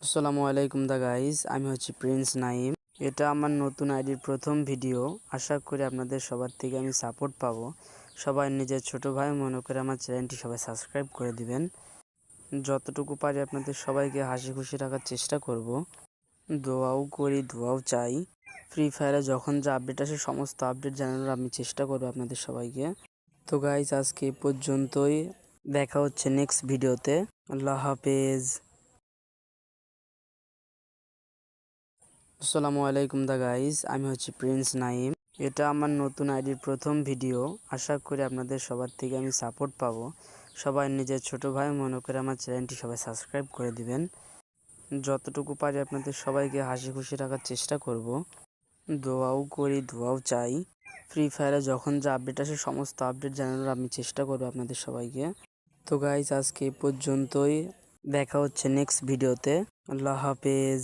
আসসালামু আলাইকুম গাইস, আমি হচ্ছি প্রিন্স নাইম। এটা আমার নতুন আইডির প্রথম ভিডিও। আশা করি আপনাদের সবার থেকে আমি সাপোর্ট পাবো। সবাই নিজের ছোট ভাই মনে করে আমার চ্যানেলটি সবাই সাবস্ক্রাইব করে দিবেন। যতটুকু পারি আপনাদের সবাইকে হাসি খুশি রাখার চেষ্টা করব। দোয়াও করি, দোয়াও চাই। ফ্রি ফায়ারে যখন যা আপডেট আসে সমস্ত আপডেট জানানোর আমি চেষ্টা করব আপনাদের সবাইকে। তো গাইস, আজকে এই পর্যন্তই। দেখা হচ্ছে নেক্সট ভিডিওতে। আল্লাহ হাফেজ। আসসালামু আলাইকুম গাইস, আমি হচ্ছি প্রিন্স নাইম। এটা আমার নতুন আইডির প্রথম ভিডিও। আশা করি আপনাদের সবার থেকে আমি সাপোর্ট পাবো। সবাই নিজের ছোট ভাই মনে করে আমার চ্যানেলটি সবাই সাবস্ক্রাইব করে দিবেন। যতটুকু পারি আপনাদের সবাইকে হাসি খুশি রাখার চেষ্টা করব। দোয়াও করি, দোয়াও চাই। ফ্রি ফায়ারে যখন যা আপডেট আসে সমস্ত আপডেট জানানোর আমি চেষ্টা করব আপনাদের সবাইকে। তো গাইস, আজকে এই পর্যন্তই। দেখা হচ্ছে নেক্সট ভিডিওতে। আল্লাহ হাফেজ।